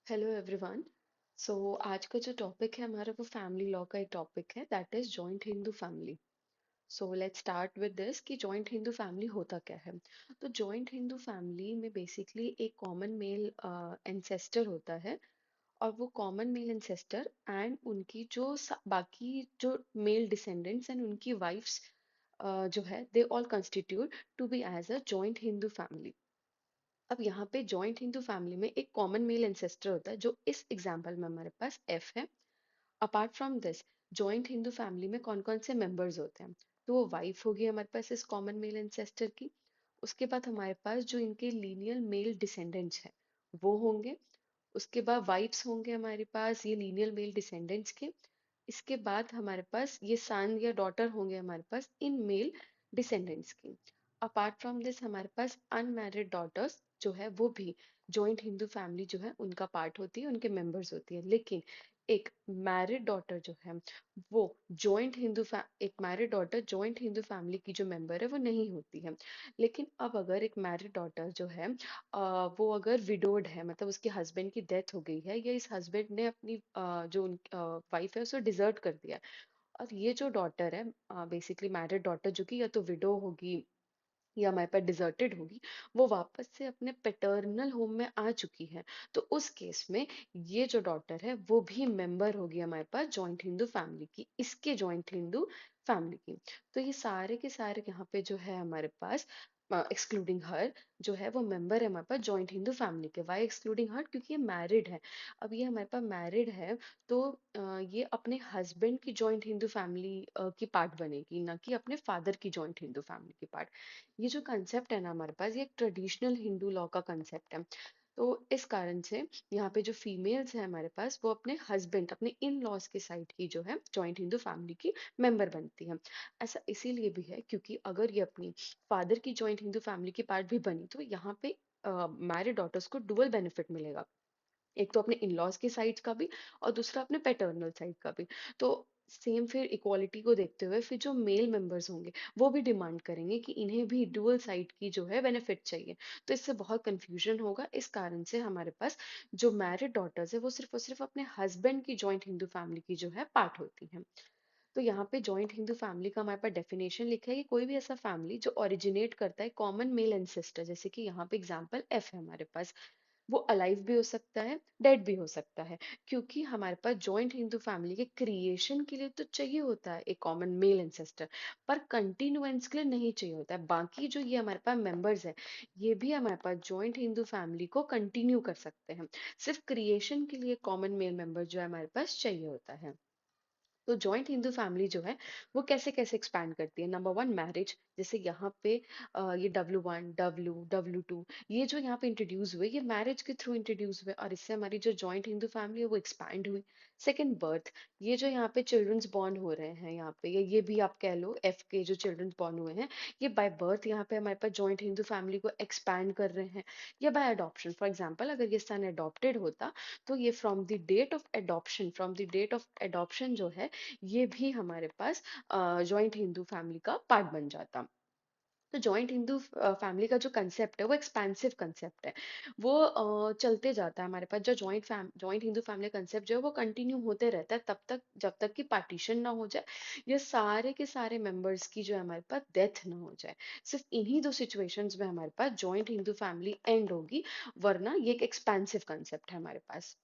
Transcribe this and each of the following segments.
Hello everyone. सो आज का जो टॉपिक है हमारा वो फैमिली लॉ का एक टॉपिक है that is joint Hindu family. So let's start with this कि जॉइंट हिंदू फैमिली होता क्या है। तो जॉइंट हिंदू फैमिली में बेसिकली एक कॉमन मेल एंसेस्टर होता है और वो कॉमन मेल एंसेस्टर एंड उनकी जो बाकी जो मेल डिसेंडेंट्स एंड उनकी वाइफ्स जो है they all constitute to be as a joint Hindu family. अब यहाँ पे जॉइंट हिंदू फैमिली में एक कॉमन मेल एंसेस्टर होता है जो इस एग्जाम्पल में हमारे पास एफ है। Apart from this joint Hindu family में कौन कौन से मेंबर्स होते हैं। तो वो वाइफ होगी हमारे पास इस कॉमन मेल एंसेस्टर की। उसके बाद हमारे पास जो इनके लीनियल मेल डिसेंडेंट्स हैं वो होंगे। उसके बाद वाइफ्स होंगे हमारे पास ये लीनियल मेल डिसेंडेंट्स के। इसके बाद हमारे पास ये सन या डॉटर होंगे हमारे पास इन मेल डिसेंडेंट्स की। अपार्ट फ्रॉम दिस हमारे पास अनमैरिड डॉटर्स जो है वो भी जॉइंट हिंदू फैमिली जो है उनका पार्ट होती है, उनके मेंबर्स होती है। लेकिन एक मैरिड डॉटर जो है वो एक married daughter joint Hindu family की जो मेंबर है वो नहीं होती है। लेकिन अब अगर एक मैरिड डॉटर जो है वो अगर विडोड है, मतलब उसके हस्बैंड की डेथ हो गई है या इस हस्बैंड ने अपनी जो वाइफ है उसको डिजर्ट कर दिया है, और ये जो डॉटर है बेसिकली मैरिड डॉटर जो कि या तो विडो होगी या हमारे पास डिजर्टेड होगी, वो वापस से अपने पैटर्नल होम में आ चुकी है। तो उस केस में ये जो डॉटर है वो भी मेंबर होगी हमारे पास जॉइंट हिंदू फैमिली की, इसके जॉइंट हिंदू फैमिली की। तो ये सारे के सारे यहाँ पे जो है हमारे पास एक्सक्लूडिंग हर जो है वो मेंबर है हमारे पास जॉइंट हिंदू फैमिली के। वाई एक्सक्लूडिंग हर? क्योंकि ये मैरिड है। अब ये हमारे पास मैरिड है तो ये अपने हस्बैंड की जॉइंट हिंदू फैमिली की पार्ट बनेगी, ना कि अपने फादर की जॉइंट हिंदू फैमिली की पार्ट। ये जो कंसेप्ट है ना हमारे पास, ये एक ट्रेडिशनल हिंदू लॉ का कंसेप्ट है। तो इस कारण से यहाँ पे जो फीमेल्स है हमारे पास वो अपने हस्बैंड, अपने इन लॉज के साइड की जो है जॉइंट हिंदू फैमिली की मेंबर बनती है। ऐसा इसीलिए भी है क्योंकि अगर ये अपनी फादर की जॉइंट हिंदू फैमिली की पार्ट भी बनी तो यहाँ पे मैरिड डॉटर्स को डुअल बेनिफिट मिलेगा। एक तो अपने इन लॉज के साइड का भी और दूसरा अपने पैटर्नल साइड का भी। तो सेम फिर इक्वालिटी को देखते हुए फिर जो मेल मेंबर्स होंगे वो भी डिमांड करेंगे कि इन्हें भी डुअल साइड की जो है बेनिफिट चाहिए। तो इससे बहुत कंफ्यूजन होगा। इस कारण से हमारे पास जो मैरिड डॉटर्स है वो सिर्फ और सिर्फ अपने हस्बैंड की जॉइंट हिंदू फैमिली की जो है पार्ट होती हैं। तो यहाँ पे जॉइंट हिंदू फैमिली का हमारे पास डेफिनेशन लिखा है कि कोई भी ऐसा फैमिली जो ओरिजिनेट करता है कॉमन मेल एंसेस्टर, जैसे कि यहाँ पे एग्जांपल एफ है हमारे पास, वो अलाइव भी हो सकता है, डेड भी हो सकता है। क्योंकि हमारे पास जॉइंट हिंदू फैमिली के क्रिएशन के लिए तो चाहिए होता है एक कॉमन मेल एंसेस्टर, पर कंटिन्यूएंस के लिए नहीं चाहिए होता है। बाकी जो ये हमारे पास मेंबर्स हैं ये भी हमारे पास जॉइंट हिंदू फैमिली को कंटिन्यू कर सकते हैं। सिर्फ क्रिएशन के लिए कॉमन मेल मेंबर जो है हमारे पास चाहिए होता है। तो जॉइंट हिंदू फैमिली जो है वो कैसे कैसे एक्सपैंड करती है। Number one, marriage. जैसे यहाँ पे ये W1 W2 ये जो यहाँ पे इंट्रोड्यूस हुए ये मैरिज के थ्रू इंट्रोड्यूस हुए और इससे हमारी जो जॉइंट हिंदू फैमिली है वो एक्सपैंड हुई। Second, birth. ये जो यहाँ पे चिल्ड्रंस बॉर्न हो रहे हैं यहाँ पे ये भी आप कह लो एफ के जो चिल्ड्रंस बॉर्न हुए हैं ये बाय बर्थ यहाँ पे हमारे पास जॉइंट हिंदू फैमिली को एक्सपैंड कर रहे हैं, या बाय अडॉप्शन। फॉर एग्जाम्पल अगर ये सन अडॉप्टेड होता तो ये from the date of adoption जो है ये भी हमारे पास जॉइंट हिंदू फैमिली का पार्ट बन जाता। तो जॉइंट हिंदू फैमिली का जो कंसेप्ट है वो एक्सपेंसिव कंसेप्ट है। वो चलते जाता है हमारे पास। जो जॉइंट हिंदू फैमिली कंसेप्ट जो है वो कंटिन्यू होते रहता है तब तक जब तक कि पार्टीशन ना हो जाए या सारे के सारे मेंबर्स की जो है हमारे पास डेथ ना हो जाए। सिर्फ इन्हीं दो सिचुएशंस में हमारे पास जॉइंट हिंदू फैमिली एंड होगी, वरना ये एक एक्सपेंसिव कंसेप्ट है हमारे पास।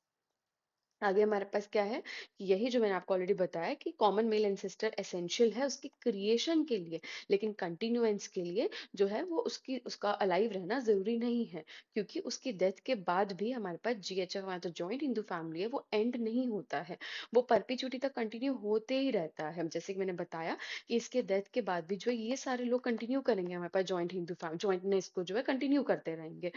आगे हमारे पास क्या है कि यही जो मैंने आपको ऑलरेडी बताया कि कॉमन मेल एंसेस्टर एसेंशियल है उसकी क्रिएशन के लिए, लेकिन कंटिन्यूएंस के लिए जो है वो उसका अलाइव रहना जरूरी नहीं है। क्योंकि उसकी डेथ के बाद भी हमारे पास जीएचएफ हमारा जो जॉइंट हिंदू फैमिली है वो एंड नहीं होता है, वो परपेचुटी तक कंटिन्यू होते ही रहता है। जैसे कि मैंने बताया कि इसके डेथ के बाद भी जो है ये सारे लोग कंटिन्यू करेंगे हमारे पास जॉइंट हिंदू फैमिली जॉइंटनेस को जो है कंटिन्यू करते रहेंगे।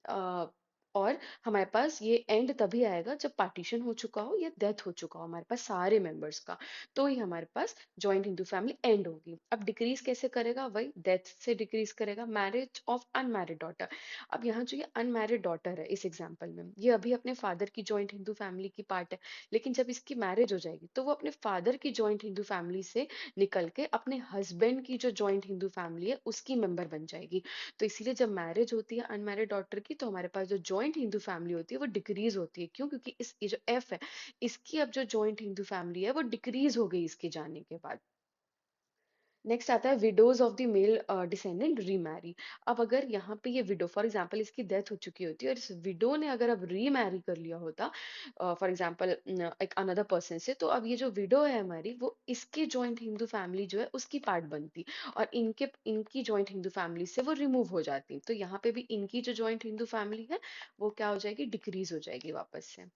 अ, और हमारे पास ये एंड तभी आएगा जब पार्टीशन हो चुका हो या डेथ हो चुका हो हमारे पास सारे मेंबर्स का। तो ही हमारे पास जॉइंट हिंदू फैमिली एंड होगी। अब डिक्रीज कैसे करेगा? वही डेथ से डिक्रीज करेगा। Marriage of unmarried daughter. अब यहाँ जो ये अनमैरिड डॉटर है इस एग्जाम्पल में ये अभी अपने फादर की जॉइंट हिंदू फैमिली की पार्ट है, लेकिन जब इसकी मैरिज हो जाएगी तो वो अपने फादर की जॉइंट हिंदू फैमिली से निकल के अपने हस्बैंड की जो जॉइंट हिंदू फैमिली है उसकी मेंबर बन जाएगी। तो इसीलिए जब मैरिज होती है अनमैरिड डॉटर की तो हमारे पास जो जॉइंट हिंदू फैमिली होती है वो डिक्रीज होती है। क्यों? क्योंकि इस ये जो एफ है, इसकी अब जो जॉइंट हिंदू फैमिली है वो डिक्रीज हो गई इसके जाने के बाद। नेक्स्ट आता है widows of the male descendant remarry. अब अगर यहाँ पे ये विडो, फॉर एग्जांपल इसकी डेथ हो चुकी होती है और इस विडो ने अगर अब रीमैरी कर लिया होता फॉर एग्जांपल एक अनदर पर्सन से, तो अब ये जो विडो है हमारी वो इसकी जॉइंट हिंदू फैमिली जो है उसकी पार्ट बनती और इनकी जॉइंट हिंदू फैमिली से वो रिमूव हो जाती। तो यहाँ पे भी इनकी जो जॉइंट हिंदू फैमिली है वो क्या हो जाएगी, डिक्रीज हो जाएगी वापस से।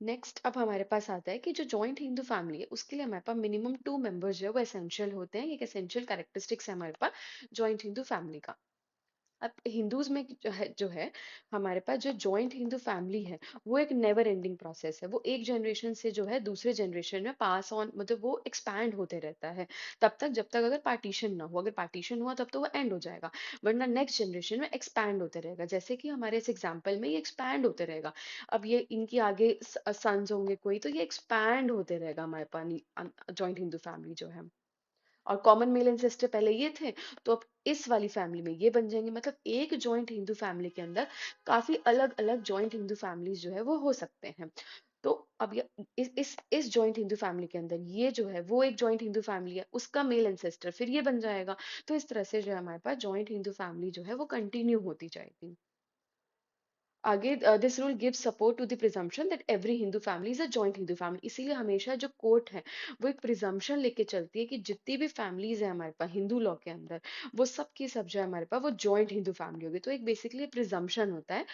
नेक्स्ट अब हमारे पास आता है कि जो जॉइंट हिंदू फैमिली है उसके लिए हमारे पास मिनिमम 2 मेंबर्स जो है वो एसेंशियल होते हैं। एक एसेंशियल कैरेक्टरिस्टिक्स है हमारे पास जॉइंट हिंदू फैमिली का। अब हिंदूज में जो है हमारे पास जो जॉइंट हिंदू फैमिली है वो एक नेवर एंडिंग प्रोसेस है। वो एक जनरेशन से जो है दूसरे जनरेशन में पास ऑन, मतलब वो एक्सपैंड होते रहता है तब तक जब तक अगर पार्टीशन ना हो। अगर पार्टीशन हुआ तब तो वो एंड हो जाएगा, वरना नेक्स्ट जनरेशन में एक्सपैंड होते रहेगा। जैसे कि हमारे इस एग्जाम्पल में ये एक्सपैंड होते रहेगा। अब ये इनकी आगे सन्स होंगे कोई, तो ये एक्सपैंड होते रहेगा हमारे पास जॉइंट हिंदू फैमिली जो है। और कॉमन मेल एंसेस्टर पहले ये थे, तो अब इस वाली फैमिली में ये बन जाएंगे। मतलब एक जॉइंट हिंदू फैमिली के अंदर काफी अलग अलग जॉइंट हिंदू फैमिलीज जो है वो हो सकते हैं। तो अब ये इस जॉइंट हिंदू फैमिली के अंदर ये जो है वो एक जॉइंट हिंदू फैमिली है, उसका मेल एंसेस्टर फिर ये बन जाएगा। तो इस तरह से जो है हमारे पास जॉइंट हिंदू फैमिली जो है वो कंटिन्यू होती जाएगी। आगे this rule gives support to the presumption that every Hindu family is a joint Hindu family. इसीलिए हमेशा जो कोर्ट है वो एक प्रिजम्पशन लेके चलती है कि जितनी भी फैमिलीज है हमारे पास हिंदू लॉ के अंदर, वो सब की सब जो है हमारे पास वो जॉइंट हिंदू फैमिली होगी। तो एक बेसिकली प्रिजम्पशन होता है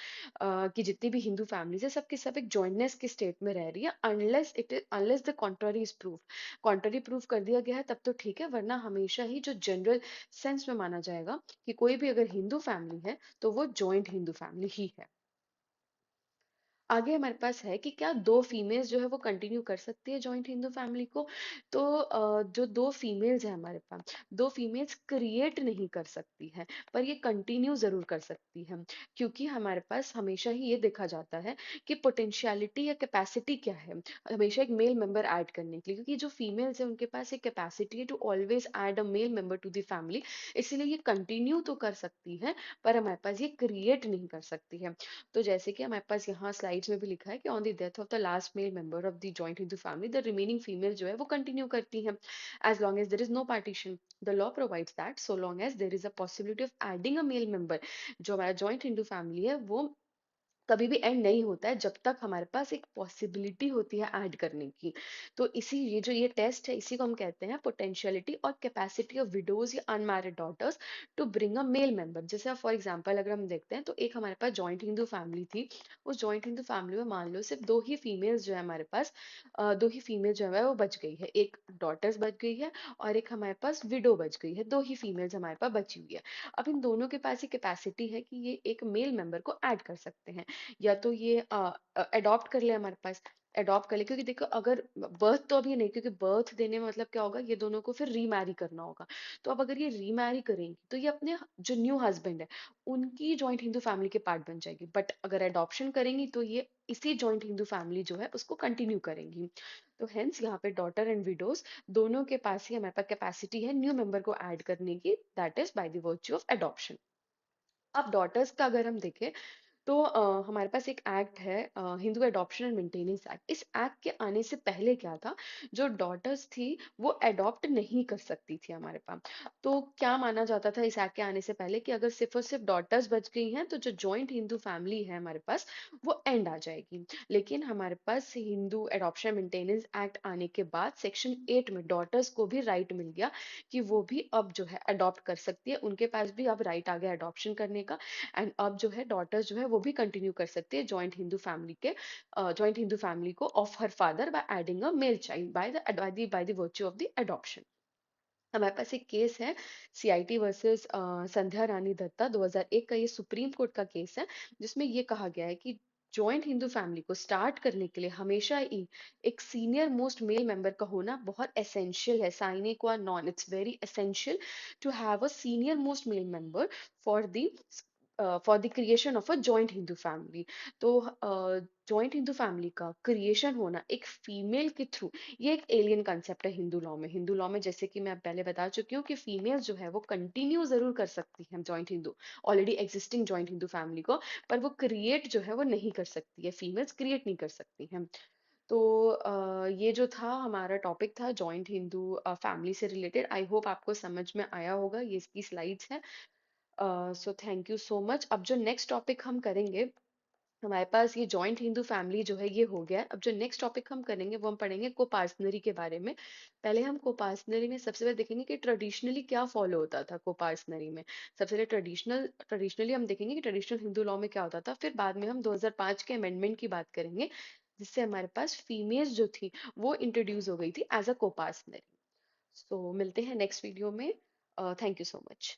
कि जितनी भी हिंदू फैमिलीज है सबकी सब एक जॉइंटनेस के स्टेट में रह रही है, unless the contrary is proof. Contrary proof कर दिया गया है तब तो ठीक है, वरना हमेशा ही जो जनरल सेंस में माना जाएगा कि कोई भी अगर हिंदू फैमिली है तो वो जॉइंट हिंदू फैमिली ही है। आगे हमारे पास है कि क्या दो फीमेल्स जो है वो कंटिन्यू कर सकती है जॉइंट हिंदू फैमिली को। तो जो दो फीमेल्स है हमारे पास, दो फीमेल्स क्रिएट नहीं कर सकती है पर ये कंटिन्यू जरूर कर सकती है। क्योंकि हमारे पास हमेशा ही ये देखा जाता है कि पोटेंशियलिटी या कैपेसिटी क्या है हमेशा एक मेल मेंबर ऐड करने के लिए। क्योंकि जो फीमेल्स है उनके पास एक कैपेसिटी है to always add a male member to the family, इसीलिए ये कंटिन्यू तो कर सकती है पर हमारे पास ये क्रिएट नहीं कर सकती है। तो जैसे कि हमारे पास यहाँ स्लाइड्स में भी लिखा है कि on the death of the last male member of the joint Hindu family the remaining female जो है वो कंटिन्यू करती है as long as there is no partition. The law provides that so long as there is a possibility of adding a male member, जो हमारा joint Hindu family है वो कभी भी एंड नहीं होता है जब तक हमारे पास एक पॉसिबिलिटी होती है ऐड करने की। तो इसी ये जो ये टेस्ट है इसी को हम कहते हैं पोटेंशियलिटी और कैपेसिटी ऑफ विडोज या unmarried daughters to bring a male member. जैसे फॉर एग्जांपल अगर हम देखते हैं तो एक हमारे पास जॉइंट हिंदू फैमिली थी, उस जॉइंट हिंदू फैमिली में मान लो सिर्फ दो ही फीमेल्स जो है हमारे पास, दो ही फीमेल जो है वो बच गई है, एक डॉटर्स बच गई है और एक हमारे पास विडो बच गई है, दो ही फीमेल्स हमारे पास बची हुई है। अब इन दोनों के पास ये कैपेसिटी है कि ये एक मेल मेंबर को ऐड कर सकते हैं, या तो ये अडॉप्ट कर ले हमारे पास, अडॉप्ट कर ले। क्योंकि देखो अगर बर्थ तो अभी नहीं, क्योंकि बर्थ देने में मतलब क्या होगा, ये दोनों को फिर रीमैरी करना होगा। तो अब अगर ये रीमैरी करेंगी तो ये अपने जो न्यू हस्बैंड है उनकी जॉइंट हिंदू फैमिली के पार्ट बन जाएगी। बट अगर अडॉप्शन करेंगी तो ये इसी जॉइंट हिंदू फैमिली जो है उसको कंटिन्यू करेंगी। तो हेंस यहाँ पे डॉटर एंड विडोज दोनों के पास ही हमारे पास कैपेसिटी है न्यू मेंबर को ऐड करने की, that is by the virtue of adoption. अब डॉटर्स का अगर हम देखें तो हमारे पास एक एक्ट है Hindu adoption and maintenance act. इस एक्ट के आने से पहले क्या था, जो डॉटर्स थी वो एडॉप्ट नहीं कर सकती थी हमारे पास। तो क्या माना जाता था इस एक्ट के आने से पहले कि अगर सिर्फ और सिर्फ डॉटर्स बच गई हैं तो जो जॉइंट हिंदू फैमिली है हमारे पास वो एंड आ जाएगी। लेकिन हमारे पास हिंदू एडॉप्शन मेंटेनेंस एक्ट आने के बाद सेक्शन 8 में डॉटर्स को भी राइट मिल गया कि वो भी अब जो है अडॉप्ट कर सकती है, उनके पास भी अब राइट आ गया अडॉप्शन करने का। एंड अब जो है डॉटर्स जो है वो भी कंटिन्यू कर सकते हैं जॉइंट हिंदू फैमिली को of her father by adding a male child by the virtue of the adoption. हमारे पास एक केस है सीआईटी वर्सेस संध्या रानी दत्ता 2001 का, ये सुप्रीम कोर्ट का केस है जिसमें ये कहा गया है कि जॉइंट हिंदू फैमिली को स्टार्ट करने के लिए हमेशा ही एक सीनियर मोस्ट मेल मेंबर का होना बहुत एसेंशियल है, sine qua non, it's very essential to have a senior most male member for the for the creation of a joint Hindu family. तो जॉइंट हिंदू फैमिली का क्रिएशन होना एक फीमेल के through, ये एक एलियन कंसेप्ट है हिंदू लॉ में। हिंदू लॉ में जैसे कि मैं पहले बता चुकी हूँ कि फीमेल जो है वो कंटिन्यू जरूर कर सकती है joint Hindu, already existing joint Hindu family को, पर वो क्रिएट जो है वो नहीं कर सकती है, फीमेल्स क्रिएट नहीं कर सकती हैं। तो ये जो था हमारा टॉपिक था जॉइंट हिंदू फैमिली से रिलेटेड। आई होप आपको समझ में आया होगा, ये इसकी स्लाइड्स है। So thank you so much. अब जो नेक्स्ट टॉपिक हम करेंगे, हमारे पास ये जॉइंट हिंदू फैमिली जो है ये हो गया है। अब जो नेक्स्ट टॉपिक हम करेंगे वो हम पढ़ेंगे कोपार्सनरी के बारे में। पहले हम कोपार्सनरी में सबसे पहले देखेंगे कि ट्रेडिशनली क्या फॉलो होता था कोपार्सनरी में। सबसे पहले ट्रेडिशनली हम देखेंगे कि ट्रेडिशनल हिंदू लॉ में क्या होता था, फिर बाद में हम 2005 के अमेंडमेंट की बात करेंगे, जिससे हमारे पास फीमेल्स जो थी वो इंट्रोड्यूस हो गई थी एज अ कोपार्सनरी। सो मिलते हैं नेक्स्ट वीडियो में। Thank you so much.